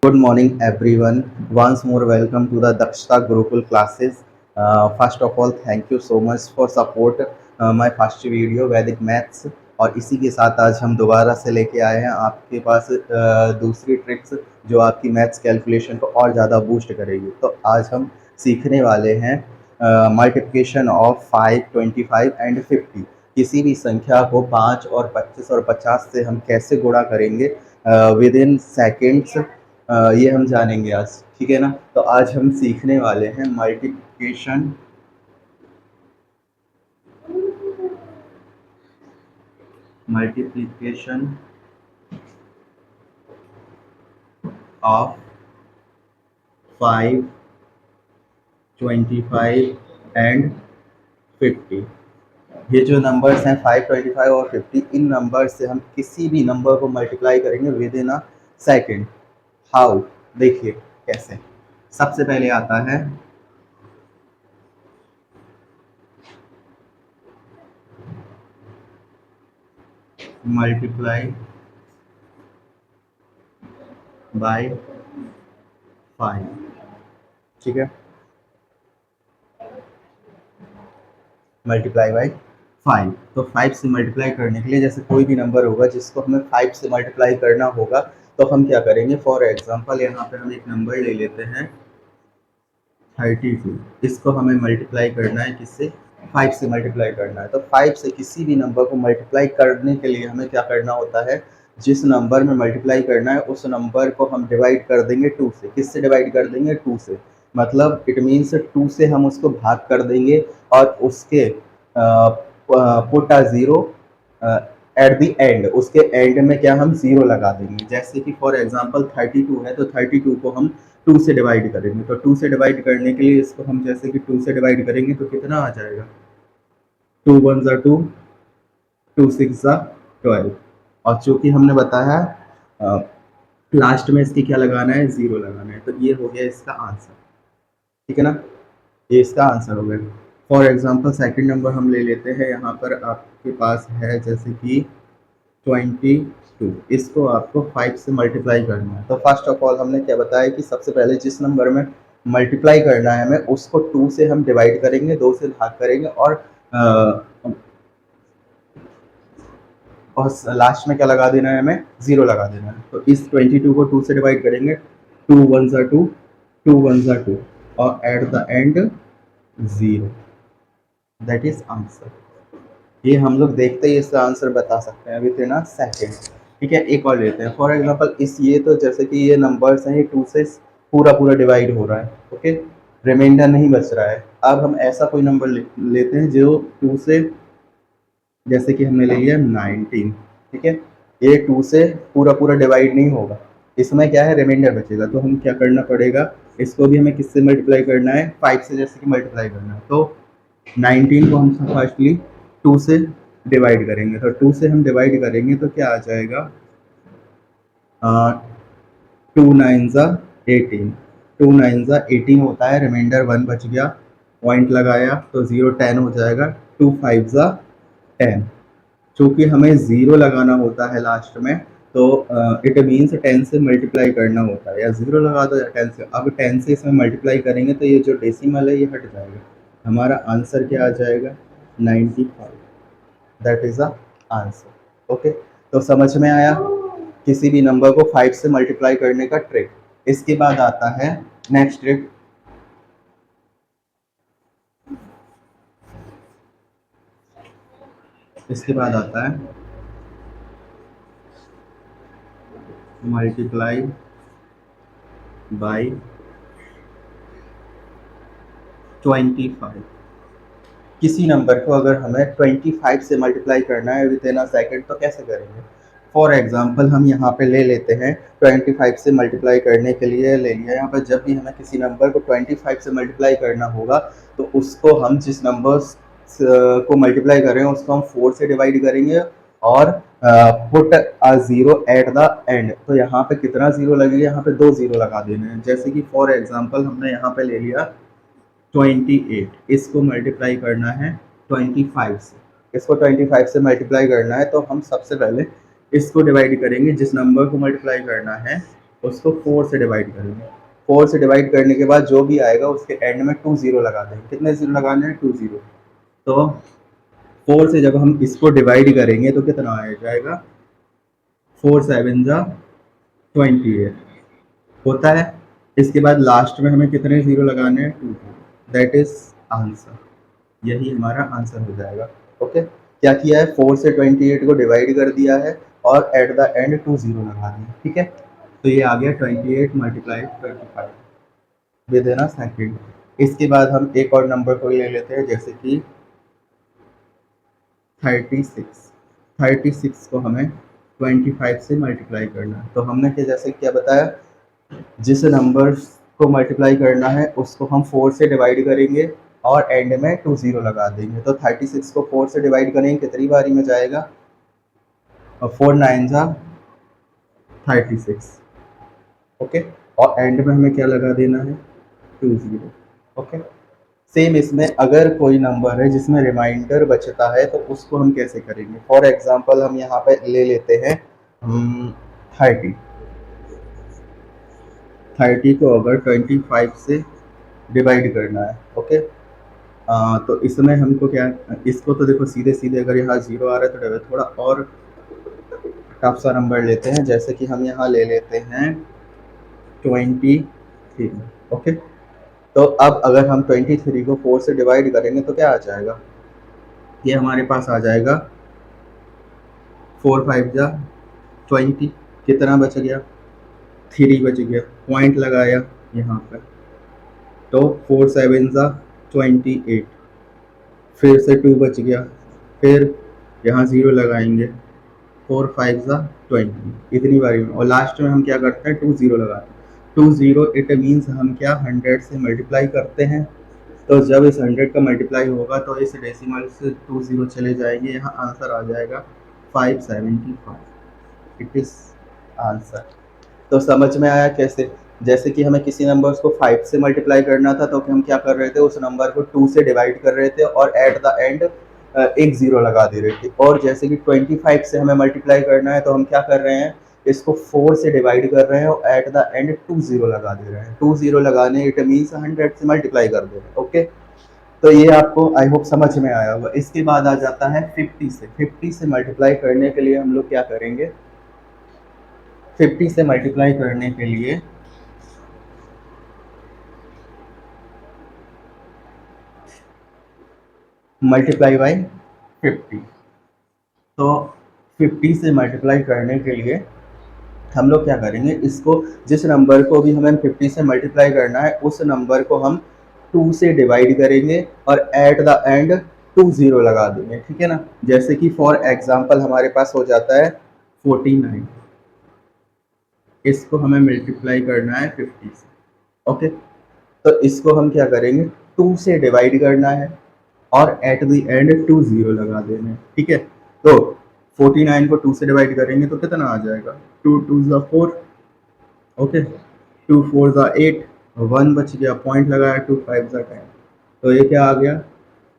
Good morning, everyone. Once more, welcome to the Dakshta Gurukul classes. First of all, thank you so much for support my first video वैदिक maths. और इसी के साथ आज हम दोबारा से लेके आए हैं आपके पास दूसरी ट्रिक्स जो आपकी मैथ्स कैलकुलेशन को और ज़्यादा बूस्ट करेगी। तो आज हम सीखने वाले हैं मल्टीप्लिकेशन ऑफ 5, 25 एंड 50। किसी भी संख्या को 5 और 25 और 50 से हम कैसे गुणा करेंगे विद इन सेकेंड्स, ये हम जानेंगे आज। ठीक है ना। तो आज हम सीखने वाले हैं मल्टीप्लिकेशन ऑफ 5, 25 एंड 50। ये जो नंबर्स हैं 5, 25 और 50, इन नंबर से हम किसी भी नंबर को मल्टीप्लाई करेंगे with in a second. How? देखिए कैसे। सबसे पहले आता है मल्टीप्लाई बाय 5। ठीक है, मल्टीप्लाई बाय 5। तो 5 से मल्टीप्लाई करने के लिए जैसे कोई भी नंबर होगा जिसको हमें 5 से मल्टीप्लाई करना होगा, तो हम क्या करेंगे। फॉर एग्जांपल यहाँ पे हम एक नंबर ले लेते हैं 32। इसको हमें मल्टीप्लाई करना है किससे? 5 से मल्टीप्लाई करना है। तो 5 से किसी भी नंबर को मल्टीप्लाई करने के लिए हमें क्या करना होता है, जिस नंबर में मल्टीप्लाई करना है उस नंबर को हम डिवाइड कर देंगे 2 से। किससे डिवाइड कर देंगे? 2 से। मतलब इट मीन्स 2 से हम उसको भाग कर देंगे और उसके put a zero at the end. उसके एंड में क्या हम जीरो लगा देंगे। जैसे कि फॉर एग्जांपल 32 है तो 32 को हम 2 से डिवाइड करेंगे। तो 2 से डिवाइड करने के लिए इसको हम जैसे कि 2 से डिवाइड करेंगे तो कितना आ जाएगा? 2 1 ज़ा 2, 2 6 ज़ा 12। और चूंकि हमने बताया लास्ट में इसकी क्या लगाना है? जीरो लगाना है। तो ये हो गया इसका आंसर। ठीक है ना, ये इसका आंसर हो गया। फॉर एग्जांपल सेकंड नंबर हम ले लेते हैं। यहाँ पर आपके पास है जैसे कि 22। इसको आपको 5 से मल्टीप्लाई करना है। तो फर्स्ट ऑफ ऑल हमने क्या बताया कि सबसे पहले जिस नंबर में मल्टीप्लाई करना है हमें उसको 2 से हम डिवाइड करेंगे, 2 से भाग करेंगे और लास्ट में क्या लगा देना है? हमें जीरो लगा देना है। तो इस 22 को 2 से डिवाइड करेंगे। 2 1 ज़ा 2, 2 1 ज़ा 2 और at the end zero. That is answer. ये हम लोग देखते ही इसका आंसर बता सकते हैं विद इन अ सेकेंड। ठीक है, एक और लेते हैं। फॉर एग्जांपल इस ये तो जैसे कि ये नंबर्स हैं, ये 2 से पूरा पूरा डिवाइड हो रहा है। ओके, रिमाइंडर नहीं बच रहा है। अब हम ऐसा कोई नंबर लेते हैं जो 2 से, जैसे कि हमने ले लिया 19। ठीक है, ये 2 से पूरा पूरा डिवाइड नहीं होगा, इसमें क्या है? रिमाइंडर बचेगा। तो हम क्या करना पड़ेगा, इसको भी हमें किससे मल्टीप्लाई करना है? 5 से जैसे कि मल्टीप्लाई करना है। तो 19 को हम फर्स्टली 2 से डिवाइड करेंगे। तो 2 से हम डिवाइड करेंगे तो क्या आ जाएगा? 2 9 ज़ा 18। 2 9 ज़ा 18 होता है, रिमाइंडर 1 बच गया, पॉइंट लगाया तो 0 10 हो जाएगा। 2 5 ज़ा 10। चूँकि हमें ज़ीरो लगाना होता है लास्ट में, तो इट मीन्स 10 से मल्टीप्लाई करना होता है। या ज़ीरो लगा दो या 10 से। अब 10 से इसमें मल्टीप्लाई करेंगे तो ये जो डेसिमल है ये हट जाएगा। हमारा आंसर क्या आ जाएगा? 95। That is the answer. Okay, तो समझ में आया किसी भी नंबर को 5 से मल्टीप्लाई करने का ट्रिक। इसके बाद आता है नेक्स्ट ट्रिक। इसके बाद आता है मल्टीप्लाई बाय 25। किसी नंबर को अगर हमें 25 से मल्टीप्लाई करना है विद इन अ सेकेंड तो कैसे करेंगे? फॉर एग्जांपल हम यहाँ पे ले लेते हैं 25 से मल्टीप्लाई करने के लिए ले लिया। यहाँ पर जब भी हमें किसी नंबर को 25 से मल्टीप्लाई करना होगा तो उसको हम जिस नंबर को मल्टीप्लाई कर रहे हैं उसको हम 4 से डिवाइड करेंगे और put a zero at the end. तो यहाँ पे कितना जीरो लगेगा? यहाँ पे 2 जीरो लगा देने हैं। जैसे कि फॉर एग्जांपल हमने यहाँ पे ले लिया 28। इसको मल्टीप्लाई करना है 25 से। इसको 25 से मल्टीप्लाई करना है तो हम सबसे पहले इसको डिवाइड करेंगे जिस नंबर को मल्टीप्लाई करना है उसको 4 से डिवाइड करेंगे। 4 से डिवाइड करने के बाद जो भी आएगा उसके एंड में 2 जीरो लगा देंगे। कितने जीरो लगाने हैं? 2 जीरो। तो 4 से जब हम इसको डिवाइड करेंगे तो कितना आ जाएगा? 4 7 जा 28 होता है। इसके बाद लास्ट में हमें कितने जीरो लगाने हैं? 2 जीरो। That is answer. यही हमारा आंसर हो जाएगा। ओके, क्या किया है? 4 से 28 को डिवाइड कर दिया है और एट द एंड 2 जीरो लगा दिया। ठीक है, तो ये आ गया 28 multiply 25 with in a second. इसके बाद हम एक और नंबर को ले लेते हैं, जैसे कि 36। 36 को हमें 25 से मल्टीप्लाई करना है। तो हमने क्या, जैसे क्या बताया, जिस नंबर को मल्टीप्लाई करना है उसको हम 4 से डिवाइड करेंगे और एंड में 2 जीरो लगा देंगे। तो 36 को 4 से डिवाइड करेंगे, कितनी बारी में जाएगा? और 4 9 जा 36। ओके, और एंड में हमें क्या लगा देना है? 2 जीरो। ओके, सेम इसमें अगर कोई नंबर है जिसमें रिमाइंडर बचता है तो उसको हम कैसे करेंगे? फॉर एग्जांपल हम यहाँ पे ले लेते हैं 30। 30 को अगर 25 से डिवाइड करना है, ओके, तो इसमें हमको क्या, इसको तो देखो सीधे सीधे अगर यहाँ जीरो आ रहा है तो थोड़ा और टफ सा नंबर लेते हैं, जैसे कि हम यहाँ ले लेते हैं 23। ओके, तो अब अगर हम 23 को 4 से डिवाइड करेंगे तो क्या आ जाएगा? ये हमारे पास आ जाएगा 4 5 जा 20। कितना बच गया? 3 बच गया। पॉइंट लगाया यहाँ पर, तो 4 7 जा 28। फिर से 2 बच गया, फिर यहाँ ज़ीरो लगाएंगे, 4 5 जा 20। इतनी बारी में, और लास्ट में हम क्या करते हैं? 2 जीरो लगाते हैं। 2 जीरो इट मीन्स हम क्या 100 से मल्टीप्लाई करते हैं। तो जब इस 100 का मल्टीप्लाई होगा तो इस डेसिमल से 2 जीरो चले जाएंगे, यहाँ आंसर आ जाएगा 575। It is answer. तो समझ में आया कैसे? जैसे कि हमें किसी नंबर को 5 से मल्टीप्लाई करना था तो हम क्या कर रहे थे? उस नंबर को 2 से डिवाइड कर रहे थे और एट द एंड एक जीरो लगा दे रहे थे। और जैसे कि 25 से हमें मल्टीप्लाई करना है तो हम क्या कर रहे हैं? इसको 4 से डिवाइड कर रहे हैं और एट द एंड 2 जीरो लगा दे रहे हैं। 2 जीरो लगाने इट मीन्स 100 से मल्टीप्लाई कर दे रहे हैं। ओके, तो ये आपको आई होप समझ में आया होगा। इसके बाद आ जाता है 50 से। 50 से मल्टीप्लाई करने के लिए हम लोग क्या करेंगे? 50 से मल्टीप्लाई करने के लिए मल्टीप्लाई बाई 50। तो 50 से मल्टीप्लाई करने के लिए हम लोग क्या करेंगे? इसको, जिस नंबर को भी हमें 50 से मल्टीप्लाई करना है उस नंबर को हम 2 से डिवाइड करेंगे और एट द एंड 2 जीरो लगा देंगे। ठीक है ना? जैसे कि फॉर एग्जांपल हमारे पास हो जाता है 49। इसको हमें मल्टीप्लाई करना है 50 से। ओके, तो इसको हम क्या करेंगे? 2 से डिवाइड करना है और एट द एंड 2 जीरो लगा देने। ठीक है, तो 49 को 2 से डिवाइड करेंगे तो कितना आ जाएगा? 2 2 ज़ा 4। ओके, 2 4 ज़ा 8, 1 बच गया, पॉइंट लगाया, 2 5 ज़ा 10। तो ये क्या आ गया?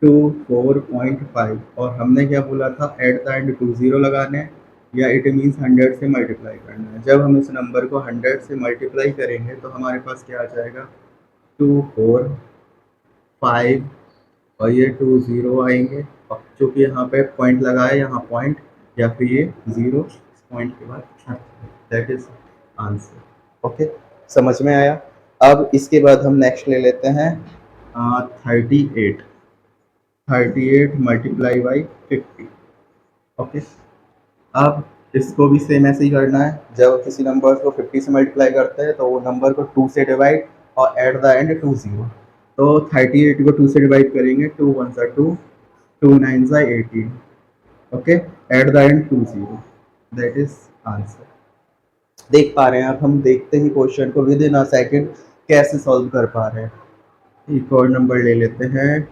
24.5। और हमने क्या बोला था? एट द एंड 2 जीरो लगाने हैं, या इट मीन्स 100 से मल्टीप्लाई करना है। जब हम इस नंबर को 100 से मल्टीप्लाई करेंगे तो हमारे पास क्या आ जाएगा? 2 4 5 और ये 2 जीरो आएंगे। और चूँकि यहाँ पे पॉइंट लगाए, यहाँ पॉइंट या फिर ये जीरो पॉइंट के बाद, दैट इज आंसर। ओके, समझ में आया? अब इसके बाद हम नेक्स्ट ले लेते हैं 38। 38 मल्टीप्लाई बाई 50। ओके, अब इसको भी सेम ऐसे ही करना है। जब किसी नंबर को 50 से मल्टीप्लाई करते हैं तो वो नंबर को 2 से डिवाइड और एट द एंड 2 जीरो। तो 38 को 2 से डिवाइड करेंगे, 2 1 सा 2, 2 9 सा 18। Okay, at the end 2 zero, that is answer. देख पा रहे हैं? अब हम देखते ही क्वेश्चन को विद इन अ सेकेंड कैसे सॉल्व कर पा रहे हैं। एक और नंबर ले लेते हैं,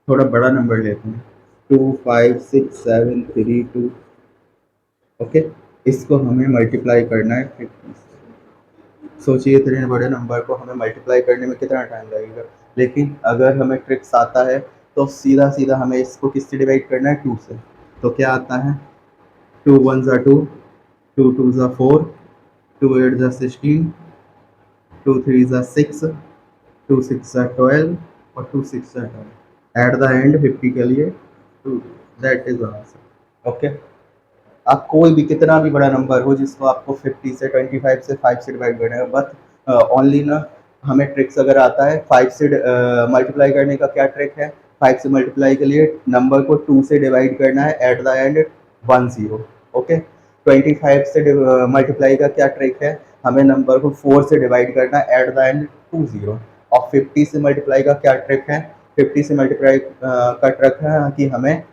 थोड़ा बड़ा नंबर लेते हैं, 2 5 6 7 3 2। ओके, इसको हमें मल्टीप्लाई करना है 50 से। सोचिए इतने बड़े नंबर को हमें मल्टीप्लाई करने में कितना टाइम लगेगा। लेकिन अगर हमें ट्रिक्स आता है तो सीधा सीधा हमें इसको किससे डिवाइड करना है? 2 से। तो क्या आता है? 2 1 ज़ा 2, 2 2 ज़ा 4, 2 8 जा 16, 2 3 जा 6, 2 6 जा 12 और 2 6 जा 12। एट द एंड 50 के लिए 2, दैट इज आंसर। ओके, आप कोई भी कितना भी बड़ा नंबर हो जिसको आपको 50 से 25 से 5 से डिवाइड करना है, बट ओनली ना हमें ट्रिक्स अगर आता है 5 से मल्टीप्लाई करने का क्या ट्रिक है, 5 से मल्टीप्लाई के लिए नंबर को 2 से डिवाइड करना है एट द एंड 10। ओके, 25 से मल्टीप्लाई का क्या ट्रिक है, हमें नंबर को 4 से डिवाइड करना है एट द एंड 20। और 50 से मल्टीप्लाई का क्या ट्रिक है, 50 से मल्टीप्लाई का ट्रिक है कि हमें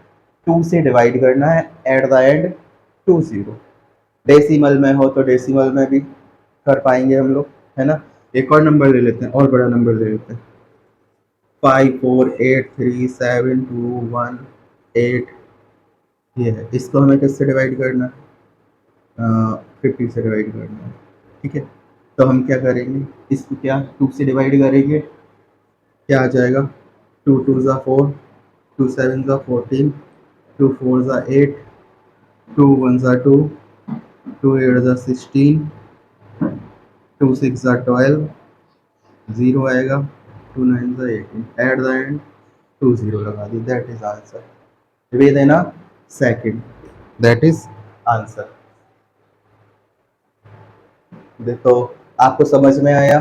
2 से डिवाइड करना है एट द एंड 20। डेसिमल में हो तो डेसिमल में भी कर पाएंगे हम लोग, है ना। एक और नंबर ले लेते हैं, और बड़ा नंबर ले लेते हैं, 5 4 8 3 7 2 1 8। ये है, इसको हमें किससे डिवाइड करना है, 50 से डिवाइड करना है। ठीक है, तो हम क्या करेंगे, इसको क्या 2 से डिवाइड करेंगे, क्या आ जाएगा, 2 2 ज़ा 4, 2 7 ज़ा 14, 2 4 ज़ा 8, 2 1 ज़ा 2, 2 8 ज़ा 16, 2 6 ज़ा 12, 0 आएगा, 2 9 ज़ा 18, एट द एंड 20 लगा दी, दैट इज आंसर। वे देना सेकंड, दैट इज आंसर। देखो, आपको समझ में आया,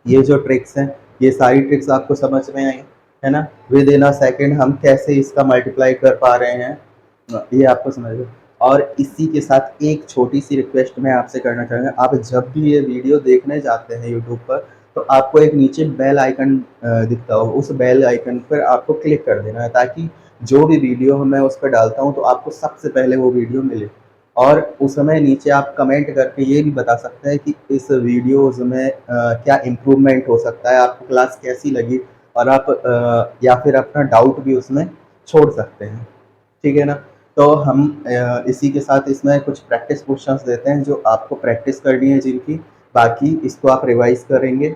ये जो ट्रिक्स हैं ये सारी ट्रिक्स आपको समझ में आई, है ना। विद इन अ सेकेंड हम कैसे इसका मल्टीप्लाई कर पा रहे हैं, ये आपको समझ में। और इसी के साथ एक छोटी सी रिक्वेस्ट मैं आपसे करना चाहूँगा, आप जब भी ये वीडियो देखने जाते हैं यूट्यूब पर, तो आपको एक नीचे बेल आइकन दिखता हो, उस बेल आइकन पर आपको क्लिक कर देना है, ताकि जो भी वीडियो मैं उस पर डालता हूँ तो आपको सबसे पहले वो वीडियो मिले। और उस समय नीचे आप कमेंट करके ये भी बता सकते हैं कि इस वीडियोस में क्या इम्प्रूवमेंट हो सकता है, आपको क्लास कैसी लगी, और आप या फिर अपना डाउट भी उसमें छोड़ सकते हैं। ठीक है ना। तो हम इसी के साथ इसमें कुछ प्रैक्टिस क्वेश्चंस देते हैं जो आपको प्रैक्टिस करनी है, जिनकी बाकी इसको आप रिवाइज करेंगे।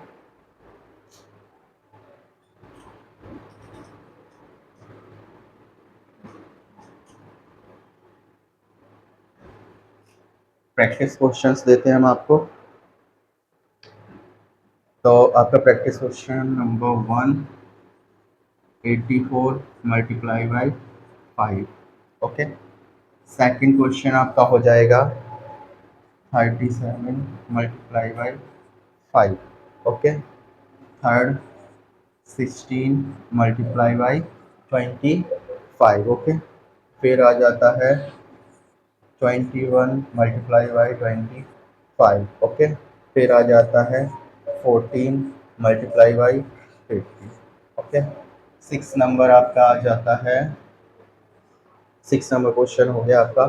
प्रैक्टिस क्वेश्चंस देते हैं हम आपको। तो आपका practice question number 1, 84 multiply by 5। Okay, second question आपका हो जाएगा 37 multiply by 5। Okay, third 16 multiply by 25। Okay, फिर आ जाता है 21 मल्टीप्लाई बाई 25। ओके, फिर आ जाता है 14 मल्टीप्लाई बाई 50। ओके, 6 नंबर आपका आ जाता है, 6 नंबर क्वेश्चन हो गया आपका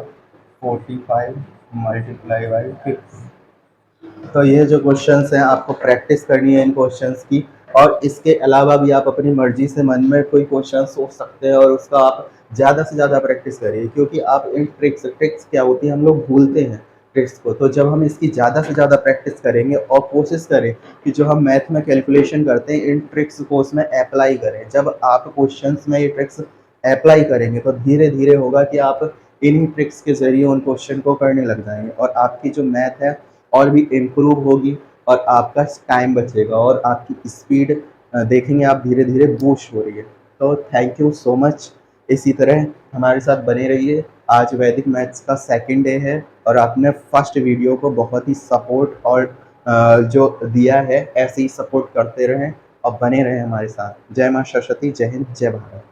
45 मल्टीप्लाई बाई 50। तो ये जो क्वेश्चंस हैं आपको प्रैक्टिस करनी है इन क्वेश्चंस की, और इसके अलावा भी आप अपनी मर्जी से मन में कोई क्वेश्चन सोच सकते हैं और उसका आप ज़्यादा से ज़्यादा प्रैक्टिस करिए, क्योंकि आप इन ट्रिक्स क्या होती है, हम लोग भूलते हैं ट्रिक्स को। तो जब हम इसकी ज़्यादा से ज़्यादा प्रैक्टिस करेंगे और कोशिश करें कि जो हम मैथ में कैलकुलेशन करते हैं इन ट्रिक्स को उसमें अप्लाई करें, जब आप क्वेश्चंस में ये ट्रिक्स अप्लाई करेंगे तो धीरे धीरे होगा कि आप इन्हीं ट्रिक्स के ज़रिए उन क्वेश्चन को करने लग जाएंगे, और आपकी जो मैथ है और भी इम्प्रूव होगी, और आपका टाइम बचेगा, और आपकी स्पीड देखेंगे आप धीरे धीरे बूस्ट हो रही है। तो थैंक यू सो मच, इसी तरह हमारे साथ बने रहिए। आज वैदिक मैथ्स का सेकंड डे है, और आपने फर्स्ट वीडियो को बहुत ही सपोर्ट और जो दिया है, ऐसे ही सपोर्ट करते रहें और बने रहें हमारे साथ। जय माँ सरस्वती, जय हिंद, जय भारत।